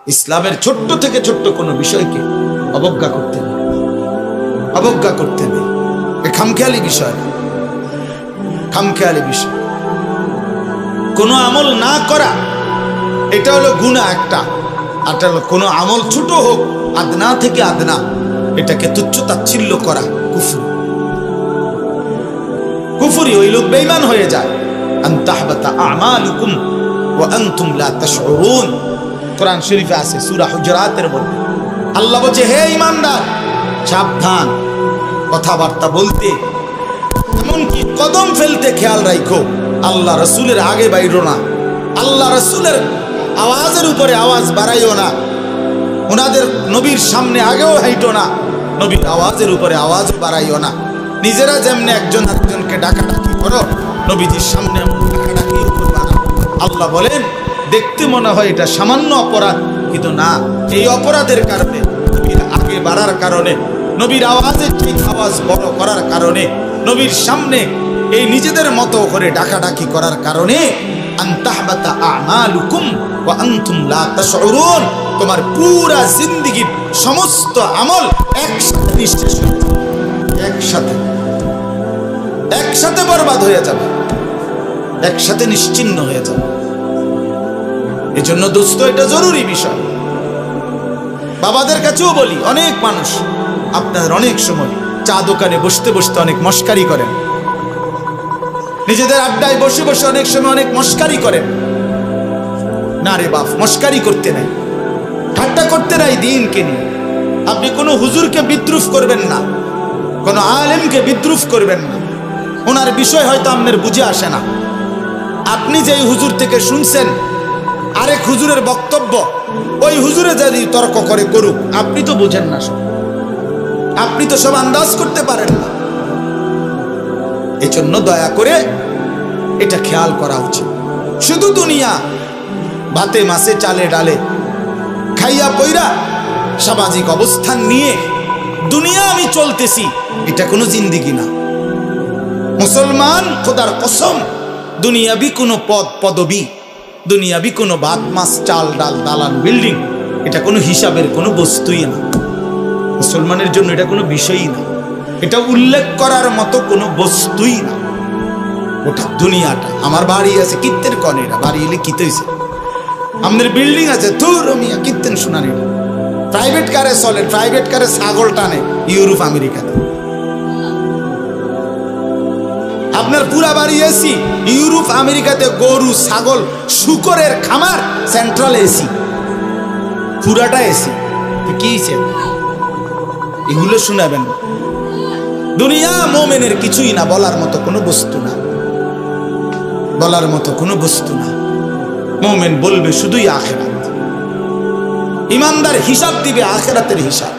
ইসলামের ছোট্ট থেকে ছোট্ট কোনো বিষয়কে অবজ্ঞা করতে নেই, অবজ্ঞা করতে নেই। এ খামখেয়ালি বিষয়, খামখেয়ালি বিষয়। কোনো আমল না করা এটা হলো গুনাহ একটা, আর এটা হলো কোনো আমল ছোট হোক, আদনা থেকে আদনা, এটাকে তুচ্ছ তাচ্ছিল্য করা কুফর। কুফরি, ওই লোক বেঈমান হয়ে যায়। আন তাহবাতা আমালুকুম ওয়া আনতুম লা তাশউরুন, কোরআন শরীফে আছে সূরা হুজুরাতের মধ্যে। আল্লাহ বলে, হে ঈমানদার, সাবধান কথাবার্তা বলতে, এমনকি কদম ফেলতে খেয়াল রাখো। আল্লাহ রাসূলের আগে বাইরো না, আল্লাহ রাসূলের আওয়াজের উপরে আওয়াজ বাড়াইও না, ওনাদের নবীর সামনে আগেও হাইটো না, নবীর আওয়াজের উপরে আওয়াজ বাড়াইও না। নিজেরা যেমনি একজন আরেকজনকে ডাকাডাকি করো, নবীজির সামনে ডাকাডাকিও করবা না। আল্লাহ বলেন, দেখতে মনে হয় এটা সামান্য অপরাধ, কিন্তু না, এই অপরাধের কারণে, নবীর আগে বাড়ার কারণে, নবীর আওয়াজের ঠিক আওয়াজ বড় করার কারণে, নবীর সামনে এই নিজেদের মতো করে ডাকাডাকি করার কারণে, আন তাহবাতা আমালুকুম ওয়া আনতুম লা তাশউরুন, তোমার পুরা জিন্দেগীর সমস্ত আমল একসাথে নিঃশেষ হয়ে যাবে, একসাথে বরবাদ হয়ে যাবে, একসাথে নিশ্চিহ্ন হয়ে যাবে। এজন্য দোস্ত, এটা জরুরি বিষয়। বাবাদের কাছেও বলি, অনেক মানুষ আপনাদের অনেক সময় চা দোকানে বসতে বসতে অনেক মস্কারি করেন, নিজেদের আড্ডায় বসে বসে অনেক সময় অনেক মস্কারি করেন। না রে বাপ, মস্কারি করতে নাই, ঠাট্টা করতে নাই দ্বীনকে নিয়ে। আপনি কোনো হুজুরকে বিদ্রুপ করবেন না, কোনো আলেমকে বিদ্রুপ করবেন না। ওনার বিষয় হয়তো আপনার বুঝে আসে না। আপনি যেই হুজুর থেকে শুনছেন আরেক হুজুরের বক্তব্য, ওই হুজুরে যদি তর্ক করে করুক, আপনি তো বোঝেন না সব, আপনি তো সব আন্দাজ করতে পারেন না। এই জন্য দয়া করে এটা খেয়াল করা উচিত। শুধু দুনিয়া, ভাতে মাছে চালে ডালে খাইয়া পইরা সামাজিক অবস্থান নিয়ে দুনিয়া আমি চলতেছি, এটা কোনো জিন্দেগি না। মুসলমান, খোদার কসম, দুনিয়াবি কোনো পদ পদবি, দুনিয়াবি কোনো ভাত মাছ চাল ডাল দালান বিল্ডিং, এটা কোনো হিসাবের কোনো বস্তুই না। মুসলমানের জন্য এটা কোনো বিষয়ই না, এটা উল্লেখ করার মতো কোনো বস্তুই না। ওটা দুনিয়াটা, আমার বাড়ি আছে কীর্তেন কনে, বাড়ি এলে কিতে হয়েছে, আমাদের বিল্ডিং আছে ধুর মিয়া কীর্তেন শোনানি, প্রাইভেট কারে চলে, প্রাইভেট কারে ছাগল টানে ইউরোপ আমেরিকাতে। আপনার পুরা বাড়ি এসি, ইউরোপ আমেরিকাতে গরু ছাগল শুকরের খামার, সেন্ট্রাল এসি, পুরাটা এসি। কি এগুলো শোনাবেন? দুনিয়া মোমেনের কিছুই না, বলার মতো কোনো বস্তু না, বলার মতো কোনো বস্তু না। মোমেন বলবে শুধুই আখিরাত। ইমানদার হিসাব দিবে আখিরাতের হিসাব,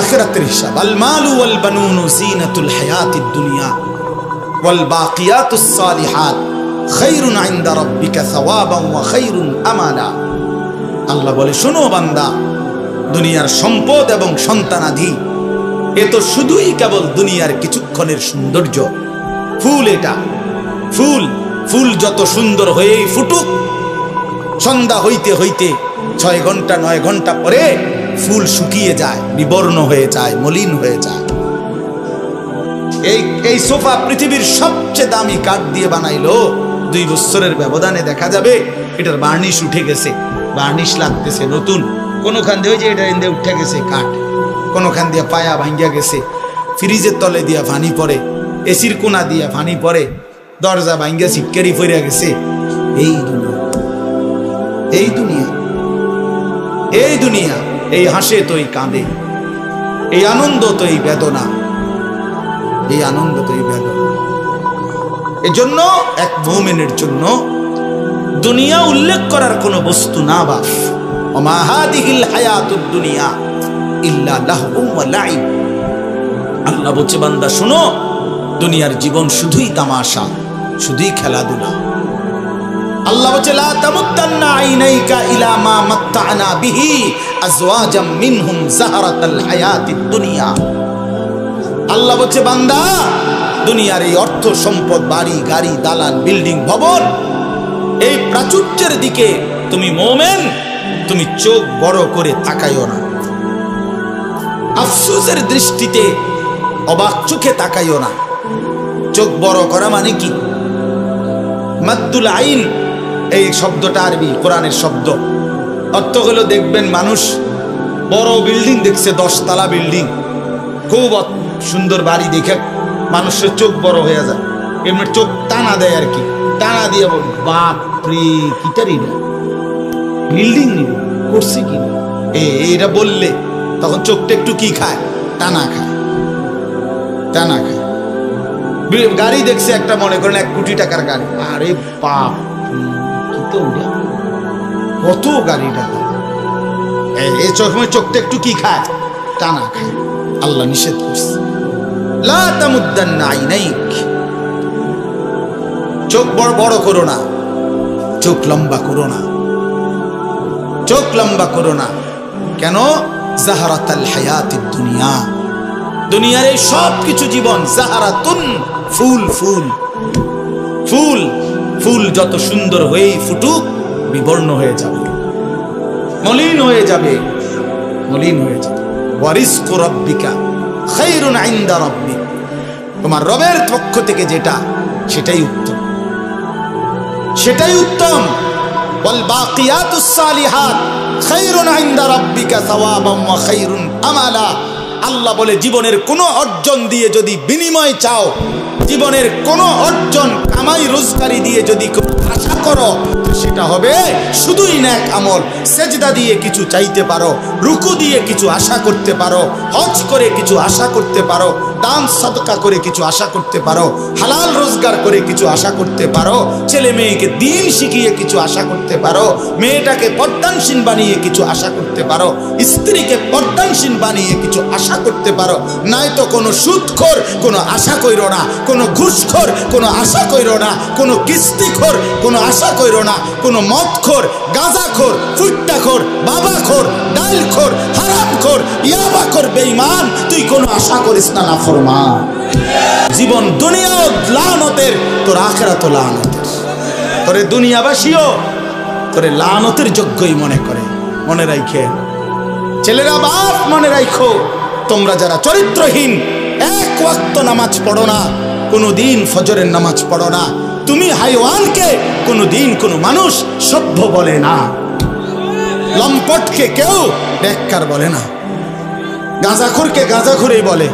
আখিরাতের হিসাব। আল মালু ওয়াল বানুনু জিনাতুল হায়াতিদ দুনিয়া ওয়াল বাকিয়াতুস সালিহাত খায়রুন ইনদা রাব্বিকা সাওয়াবান ওয়া খায়রুন আমালা। আল্লাহ বলে, শোনো বান্দা, দুনিয়ার সম্পদ এবং সন্তানাদি এ তো শুধুই কেবল দুনিয়ার কিছুক্ষণের সৌন্দর্য। ফুল এটা, ফুল, ফুল যত সুন্দর হয়েই ফুটুক, সন্ধ্যা হইতে হইতে 6 ঘন্টা 9 ঘন্টা পরে ফুল শুকিয়ে যায়, বিবর্ণ হয়ে যায়, মলিন হয়ে যায়। এই সোফা পৃথিবীর সবচেয়ে দামি কাঠ দিয়ে বানাইলো, 2 বছরের ব্যবধানে দেখা যাবে এটার বার্নিশ উঠে গেছে, বার্নিশ লাগতেছে নতুন। কোনোখান দিয়ে যে এটা ইন্দে উঠে গেছে কাঠ, কোনোখান দিয়ে পায়া ভাঙ্গিয়া গেছে, ফ্রিজের তলে দিয়া পানি পড়ে, এসির কোনা দিয়া পানি পড়ে, দরজা ভাঙ্গিয়া সিটকারি পড়িয়া গেছে। এই দুনিয়া, এই দুনিয়া, এই দুনিয়া, এই হাসে তো এই কাঁদে, এই আনন্দ তো এই বেদনা, এই আনন্দ তো এই বেদনা। এজন্য এক মুমিনের জন্য দুনিয়া উল্লেখ করার কোনো বস্তু না। বাপ, ওমা হাদিহিল হায়াতুদ দুনিয়া ইল্লা লাহু ওয়া লাইব। আল্লাহ বলছে, বান্দা শোনো, দুনিয়ার জীবন শুধুই তামাশা, শুধুই খেলাধুলা। আল্লাহ বলছে, লা তামুদ্দান্না আইনাইকা ইলা মা মাত্তা'না বিহি আজওয়াজাম মিনহুম যাহরাতাল হায়াতিদ দুনিয়া। আল্লাহ বলছে, বান্দা, দুনিয়ার এই অর্থ সম্পদ, বাড়ি গাড়ি দালান বিল্ডিং ভবন, এই প্রাচুর্যের দিকে তুমি মোমেন, তুমি চোখ বড় করে তাকাইও না, আফসোসের দৃষ্টিতে অবাক চোখে তাকাইও না। চোখ বড় করা মানে কি? মাদ্দুল আইন এই শব্দটা আরবি কোরআনের শব্দ। অর্থ হলো, দেখবেন মানুষ বড় বিল্ডিং দেখছে, 10 তলা বিল্ডিং, খুব সুন্দর বাড়ি দেখে মানুষের চোখ বড় হয়ে যায়, এমনি চোখ টানা দেয় আর কি, টানা দিয়ে বাপ রে কিটারি না বিল্ডিং নিবে করছে কি এইটা বললে তখন চোখটা একটু কি খায়, টানা খায়, টানা খায়। গাড়ি দেখছে একটা, মনে করেন 1 কোটি টাকার গাড়ি, আরে বাপ কি তো কত গাড়িটা, এই চোখটা একটু কি খায়, টানা খায়। আল্লাহ নিষেধ করছে, লা তামুদ্দান্না আইনাইক, চোখ বড় বড় করো না, চোখ লম্বা করো না, চোখ লম্বা করো না। কেন? জাহারাতাল হায়াতিদ দুনিয়া, দুনিয়ার এই সব কিছু জীবন জাহারাতুন, ফুল ফুল ফুল ফুল, যত সুন্দর হয়েই ফুটুক বিবর্ণ হয়ে যাবে, মলিন হয়ে যাবে, মলিন হয়ে যাবে। ওয়ারিজকু রাব্বিকা খায়রুন ইনদা রাব্বিক, তোমার রবের পক্ষ থেকে যেটা সেটাই উত্তম, সেটাই উত্তম। ওয়াল বাকিয়াতুস সালিহাত খায়রুন ইনদা রাব্বিকা সাওয়াবান ওয়া খায়রুন আমালা। আল্লাহ বলে, জীবনের কোনো অর্জন দিয়ে যদি বিনিময় চাও, জীবনের কোনো অর্জন কামাই রোজগারি দিয়ে যদি আশা করো, সেটা হবে শুধুই নেক আমল। সেজদা দিয়ে কিছু চাইতে পারো, রুকু দিয়ে কিছু আশা করতে পারো, হজ করে কিছু আশা করতে পারো, দান সাদকা করে কিছু আশা করতে পারো, হালাল রোজগার করে কিছু আশা করতে পারো, ছেলে মেয়েকে দিন শিখিয়ে কিছু আশা করতে পারো, মেয়েটাকে পর্দানশীল বানিয়ে কিছু আশা করতে পারো, স্ত্রীকে পর্দানশীল বানিয়ে কিছু আশা করতে পারো। নয়তো কোনো সুদখোর কোনো আশা কইরো না, কোনো ঘুষখোর কোনো আশা কইরো না, কোনো কিস্তিখোর কোনো আশা কইরো না, কোনো মদখোর, গাঁজাখোর, ফুট্টাখোর, বাবাখোর, ডালখোর, হারামখোর, ইয়াবাখোর বেঈমান তুই কোনো আশা করিস না, নাফরমান। জীবন দুনিয়াও লানতের, তোর আখিরাতও লানতের। তোরে দুনিয়াবাসীও তোরে লানতের যোগ্যই মনে করে, মনে রাখে। ছেলেরা বাপ মনে রাখো, তোমরা যারা চরিত্রহীন, 1 ওয়াক্ত নামাজ পড়ো না, কোনোদিন ফজরের নামাজ পড়ো না, তুমি হাইওয়ানকে কোনোদিন কোনো মানুষ সভ্য বলে না, লম্পটকে কেউ নেককার বলে না, গাঁজাখোরকে গাঁজাখোরই বলে,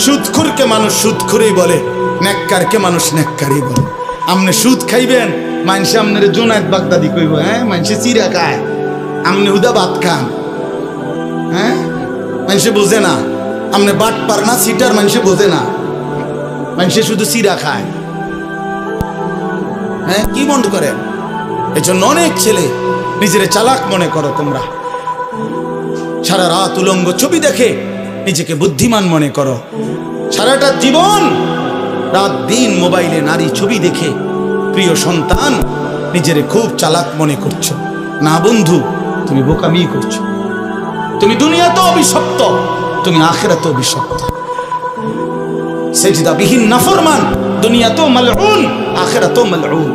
সুদখোরকে মানুষ সুদখোরই বলে, নেককারকে মানুষ নেককারই বলে। আপনি সুদ খাইবেন, মানুষে আপনার জোনায়েত বাগদাদি কইব, হ্যাঁ মানুষে চিরা খায়, আপনি হুদা ভাত খান, হ্যাঁ মানুষে বোঝে না, আপনি বাট পার না সিটার, মানুষে বোঝে না, মানুষে শুধু চিরা খায়। হ্যাঁ কি মনে করে? এই জন্য অনেক ছেলে নিজের চালাক মনে করো তোমরা, সারা রাত উলঙ্গ ছবি দেখে নিজেকে বুদ্ধিমান মনে করো, সারাটা জীবন রাত দিন মোবাইলে নারী ছবি দেখে প্রিয় সন্তান নিজের খুব চালাক মনে করছো। না বন্ধু, তুমি বোকামি করছো। তুমি দুনিয়াতে অভিশপ্ত, তুমি আখিরাতে অভিশপ্ত। সেজদাবিহীন নাফরমান দুনিয়াতেও মালউন, আখিরাতেও মালউন।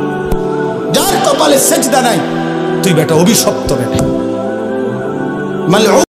যার কপালে সেজদা নাই, তুই বেটা অভিশপ্ত বেটা, মালউন।